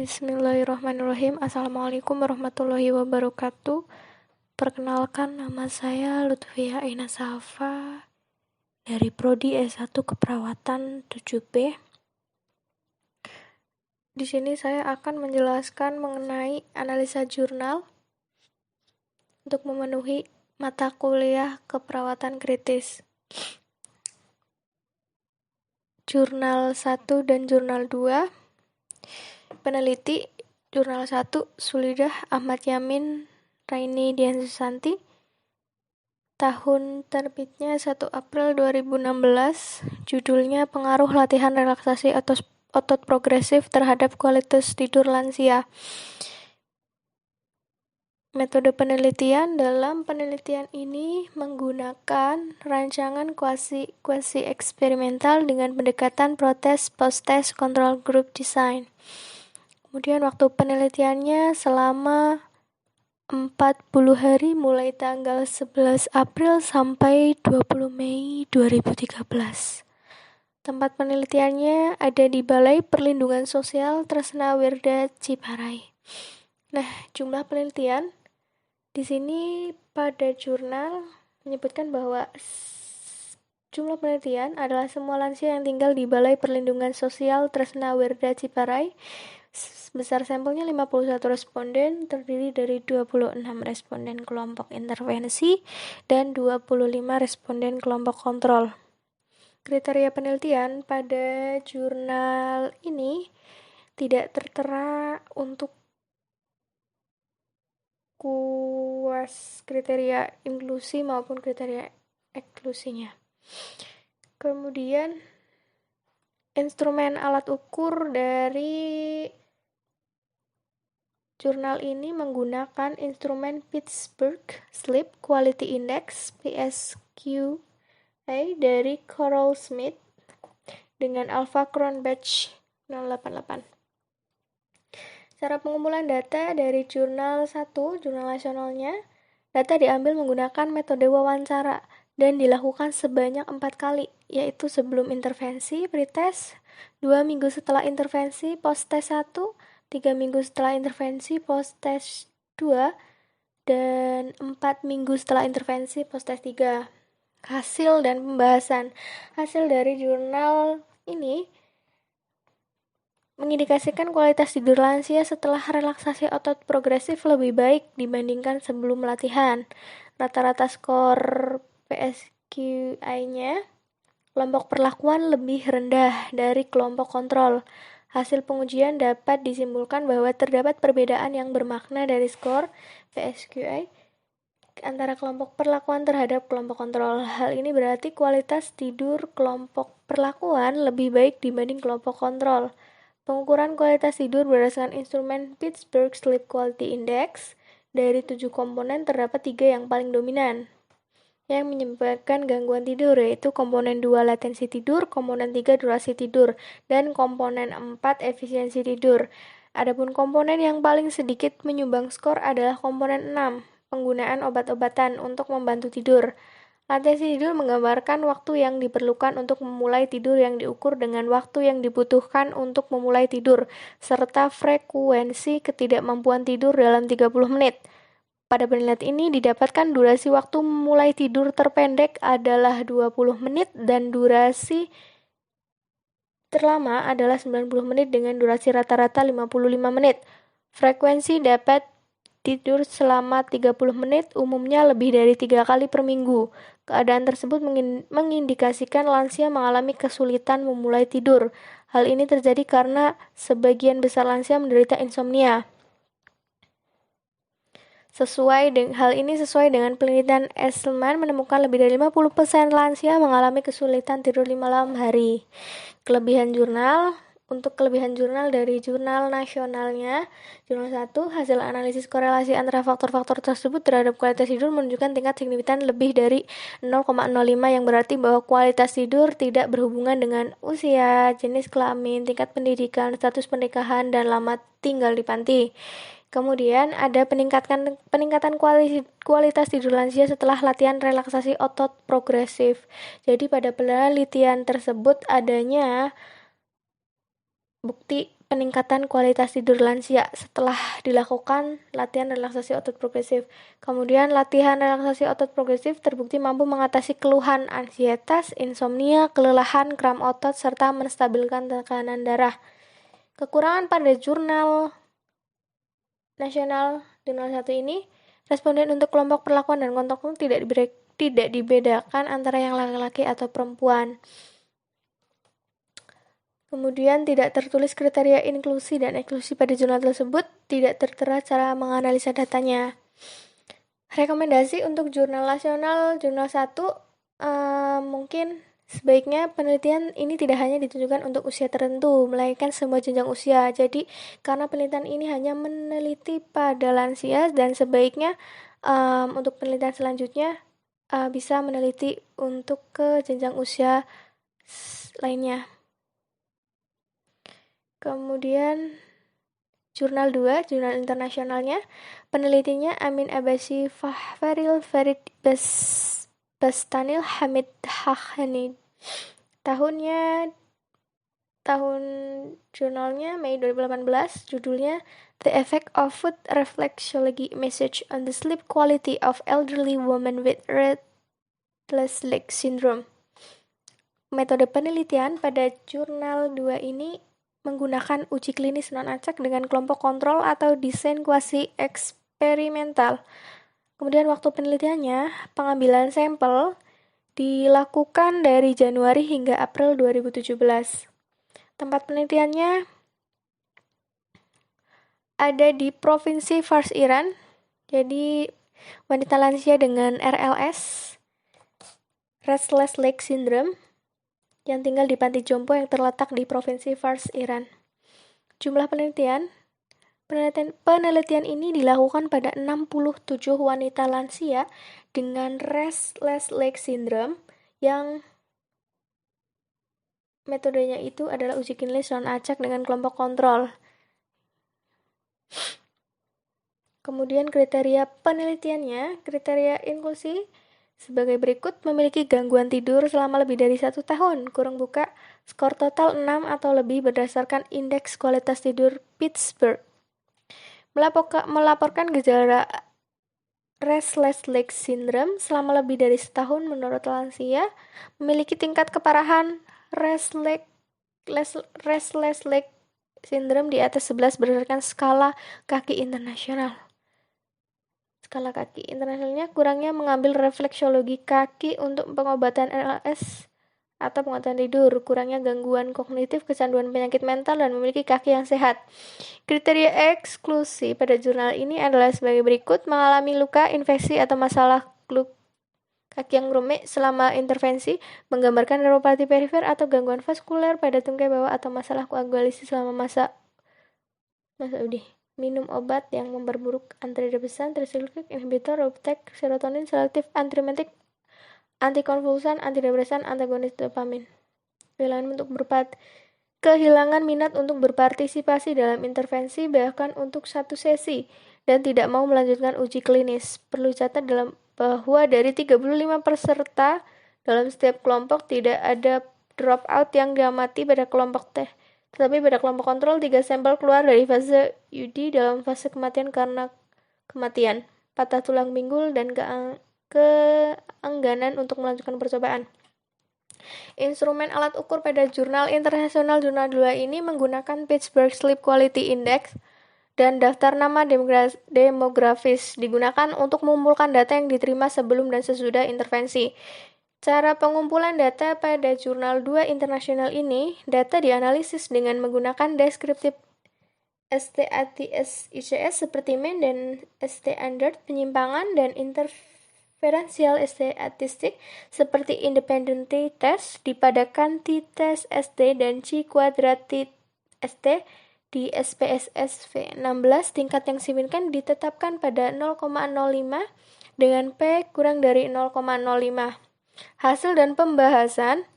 Bismillahirrahmanirrahim. Assalamualaikum warahmatullahi wabarakatuh. Perkenalkan, nama saya Lutfia Aina Safa dari Prodi S1 Keperawatan 7B. Di sini saya akan menjelaskan mengenai analisa jurnal untuk memenuhi mata kuliah keperawatan kritis. Jurnal 1 dan jurnal 2. Peneliti jurnal 1 Sulidah Ahmad Yamin Raini Dian Susanti. Tahun terbitnya 1 April 2016. Judulnya Pengaruh Latihan Relaksasi Otot Progresif Terhadap Kualitas Tidur Lansia. Metode penelitian. Dalam penelitian ini menggunakan rancangan kuasi eksperimental dengan pendekatan post-test control group design. Kemudian waktu penelitiannya selama 40 hari mulai tanggal 11 April sampai 20 Mei 2013. Tempat penelitiannya ada di Balai Perlindungan Sosial Tresna Wirda Ciparai. Nah, jumlah penelitian di sini pada jurnal menyebutkan bahwa jumlah penelitian adalah semua lansia yang tinggal di Balai Perlindungan Sosial Tresna Wirda Ciparai. Besar sampelnya 51 responden, terdiri dari 26 responden kelompok intervensi dan 25 responden kelompok kontrol. Kriteria penelitian pada jurnal ini tidak tertera untuk kriteria inklusi maupun kriteria eksklusinya. Kemudian instrumen alat ukur dari jurnal ini menggunakan instrumen Pittsburgh Sleep Quality Index (PSQI) dari Coral Smith dengan Alpha Cronbach 088. Cara pengumpulan data dari jurnal 1, jurnal nasionalnya, data diambil menggunakan metode wawancara dan dilakukan sebanyak 4 kali, yaitu sebelum intervensi, pretest, 2 minggu setelah intervensi, post-test 1, 3 minggu setelah intervensi, post-test 2, dan 4 minggu setelah intervensi, post-test 3. Hasil dan pembahasan. Hasil dari jurnal ini mengindikasikan kualitas tidur lansia setelah relaksasi otot progresif lebih baik dibandingkan sebelum latihan. Rata-rata skor PSQI-nya, kelompok perlakuan lebih rendah dari kelompok kontrol. Hasil pengujian dapat disimpulkan bahwa terdapat perbedaan yang bermakna dari skor PSQI antara kelompok perlakuan terhadap kelompok kontrol. Hal ini berarti kualitas tidur kelompok perlakuan lebih baik dibanding kelompok kontrol. Pengukuran kualitas tidur berdasarkan instrumen Pittsburgh Sleep Quality Index. Dari 7 komponen terdapat 3 yang paling dominan yang menyebabkan gangguan tidur, yaitu komponen 2 latensi tidur, komponen 3 durasi tidur, dan komponen 4 efisiensi tidur. Adapun komponen yang paling sedikit menyumbang skor adalah komponen 6, penggunaan obat-obatan untuk membantu tidur. Latensi tidur menggambarkan waktu yang diperlukan untuk memulai tidur yang diukur dengan waktu yang dibutuhkan untuk memulai tidur, serta frekuensi ketidakmampuan tidur dalam 30 menit. Pada penelitian ini didapatkan durasi waktu memulai tidur terpendek adalah 20 menit dan durasi terlama adalah 90 menit dengan durasi rata-rata 55 menit. Frekuensi dapat tidur selama 30 menit umumnya lebih dari 3 kali per minggu. Keadaan tersebut mengindikasikan lansia mengalami kesulitan memulai tidur. Hal ini terjadi karena sebagian besar lansia menderita insomnia. Hal ini sesuai dengan penelitian Esselman menemukan lebih dari 50% lansia mengalami kesulitan tidur di malam hari. Kelebihan jurnal. Untuk kelebihan jurnal dari jurnal nasionalnya, jurnal 1, hasil analisis korelasi antara faktor-faktor tersebut terhadap kualitas tidur menunjukkan tingkat signifikan lebih dari 0,05 yang berarti bahwa kualitas tidur tidak berhubungan dengan usia, jenis kelamin, tingkat pendidikan, status pernikahan, dan lama tinggal di panti. Kemudian ada peningkatan kualitas tidur lansia setelah latihan relaksasi otot progresif. Jadi pada penelitian tersebut adanya bukti peningkatan kualitas tidur lansia setelah dilakukan latihan relaksasi otot progresif. Kemudian latihan relaksasi otot progresif terbukti mampu mengatasi keluhan ansietas, insomnia, kelelahan, kram otot, serta menstabilkan tekanan darah. Kekurangan pada jurnal nasional jurnal 1 ini, responden untuk kelompok perlakuan dan kontak tidak dibedakan antara yang laki-laki atau perempuan. Kemudian tidak tertulis kriteria inklusi dan eksklusi pada jurnal tersebut, tidak tertera cara menganalisa datanya. Rekomendasi untuk jurnal nasional, jurnal 1, mungkin sebaiknya penelitian ini tidak hanya ditujukan untuk usia tertentu, melainkan semua jenjang usia. Jadi, karena penelitian ini hanya meneliti pada lansia dan sebaiknya untuk penelitian selanjutnya bisa meneliti untuk ke jenjang usia lainnya. Kemudian jurnal 2, jurnal internasionalnya, penelitinya Amin Abbasi Fahril Farid Bastanil Hamid Haqqani. Tahun jurnalnya Mei 2018, judulnya The Effect of Food Reflexology Message on the Sleep Quality of Elderly Women with Restless Leg Syndrome. Metode penelitian pada jurnal 2 ini menggunakan uji klinis non-acak dengan kelompok kontrol atau desain kuasi eksperimental. Kemudian waktu penelitiannya, pengambilan sampel dilakukan dari Januari hingga April 2017. Tempat penelitiannya ada di Provinsi Fars Iran, jadi wanita lansia dengan RLS, Restless Leg Syndrome, yang tinggal di panti jompo yang terletak di Provinsi Fars, Iran. Jumlah penelitian ini dilakukan pada 67 wanita lansia dengan Restless Leg Syndrome yang metodenya itu adalah uji klinis non-acak dengan kelompok kontrol. Kemudian kriteria penelitiannya, kriteria inklusi sebagai berikut: memiliki gangguan tidur selama lebih dari 1 tahun, kurung buka, skor total 6 atau lebih berdasarkan indeks kualitas tidur Pittsburgh. Melaporkan gejala Restless Leg Syndrome selama lebih dari setahun menurut lansia, memiliki tingkat keparahan Restless Leg Syndrome di atas 11 berdasarkan skala kaki internasional. Skala kaki internasionalnya kurangnya mengambil refleksologi kaki untuk pengobatan RLS atau pengobatan tidur, kurangnya gangguan kognitif, kecanduan penyakit mental, dan memiliki kaki yang sehat. Kriteria eksklusi pada jurnal ini adalah sebagai berikut: mengalami luka, infeksi, atau masalah kaki yang rumit selama intervensi, menggambarkan neuropati perifer atau gangguan vaskuler pada tungkai bawah, atau masalah koagulasi selama masa uji. Minum obat yang memperburuk antidepresan, trisiklik, inhibitor, uptake serotonin, selektif antiremetik, antikonvulsan, antidepresan, antagonis dopamin. Kehilangan minat untuk berpartisipasi dalam intervensi bahkan untuk 1 sesi dan tidak mau melanjutkan uji klinis. Perlu catat bahwa dari 35 peserta dalam setiap kelompok tidak ada dropout yang diamati pada kelompok tetapi pada kelompok kontrol 3 sampel keluar dari fase UD dalam fase kematian karena kematian, patah tulang pinggul, dan keengganan untuk melanjutkan percobaan. Instrumen alat ukur pada jurnal internasional jurnal 2 ini menggunakan Pittsburgh Sleep Quality Index dan daftar nama demografis digunakan untuk mengumpulkan data yang diterima sebelum dan sesudah intervensi. Cara pengumpulan data pada jurnal 2 internasional ini, data dianalisis dengan menggunakan deskriptif ST-ICS seperti mean dan ST-standard, penyimpangan, dan interferential statistik seperti independent t-test dipadakan t-test ST dan chi-kuadrat t-ST di SPSS V16. Tingkat yang signifikan ditetapkan pada 0,05 dengan P kurang dari 0,05. Hasil dan pembahasan.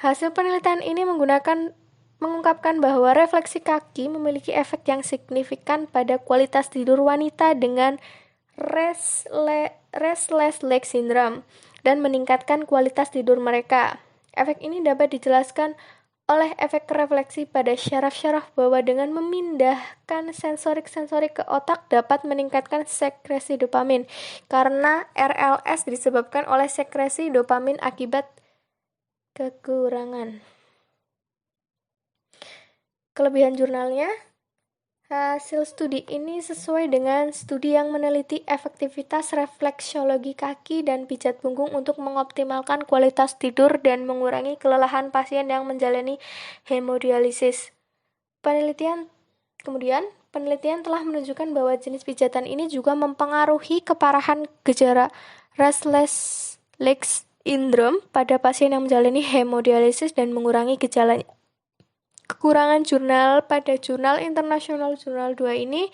Hasil penelitian ini mengungkapkan bahwa refleksi kaki memiliki efek yang signifikan pada kualitas tidur wanita dengan Restless Leg Syndrome dan meningkatkan kualitas tidur mereka. Efek ini dapat dijelaskan oleh efek refleksi pada syaraf-syaraf bawah dengan memindahkan sensorik-sensorik ke otak dapat meningkatkan sekresi dopamin. Karena RLS disebabkan oleh sekresi dopamin akibat kekurangan. Kelebihan jurnalnya, hasil studi ini sesuai dengan studi yang meneliti efektivitas refleksiologi kaki dan pijat punggung untuk mengoptimalkan kualitas tidur dan mengurangi kelelahan pasien yang menjalani hemodialisis. Penelitian telah menunjukkan bahwa jenis pijatan ini juga mempengaruhi keparahan gejala restless leg syndrome pada pasien yang menjalani hemodialisis dan mengurangi gejalanya. Kekurangan jurnal pada jurnal internasional jurnal 2 ini,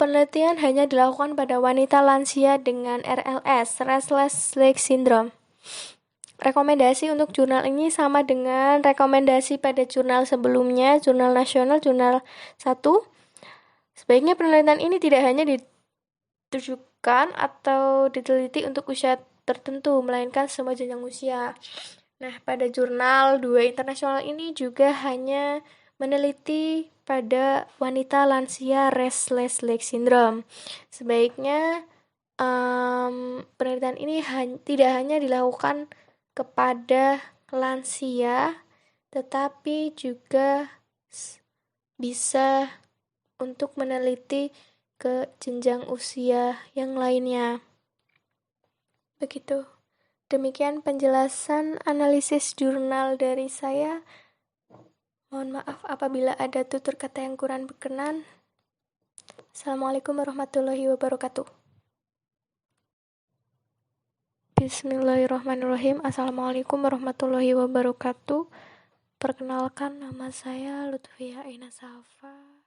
penelitian hanya dilakukan pada wanita lansia dengan RLS, restless leg syndrome. Rekomendasi untuk jurnal ini sama dengan rekomendasi pada jurnal sebelumnya, jurnal nasional, jurnal 1. Sebaiknya penelitian ini tidak hanya ditujukan atau diteliti untuk usia tertentu, melainkan semua jenjang usia. Nah, pada jurnal 2 internasional ini juga hanya meneliti pada wanita lansia restless leg syndrome. Sebaiknya penelitian ini tidak hanya dilakukan kepada lansia, tetapi juga bisa untuk meneliti ke jenjang usia yang lainnya. Begitu. Demikian penjelasan analisis jurnal dari saya. Mohon maaf apabila ada tutur kata yang kurang berkenan. Assalamualaikum warahmatullahi wabarakatuh. Bismillahirrahmanirrahim. Assalamualaikum warahmatullahi wabarakatuh. Perkenalkan, nama saya Lutfia Ina Safa.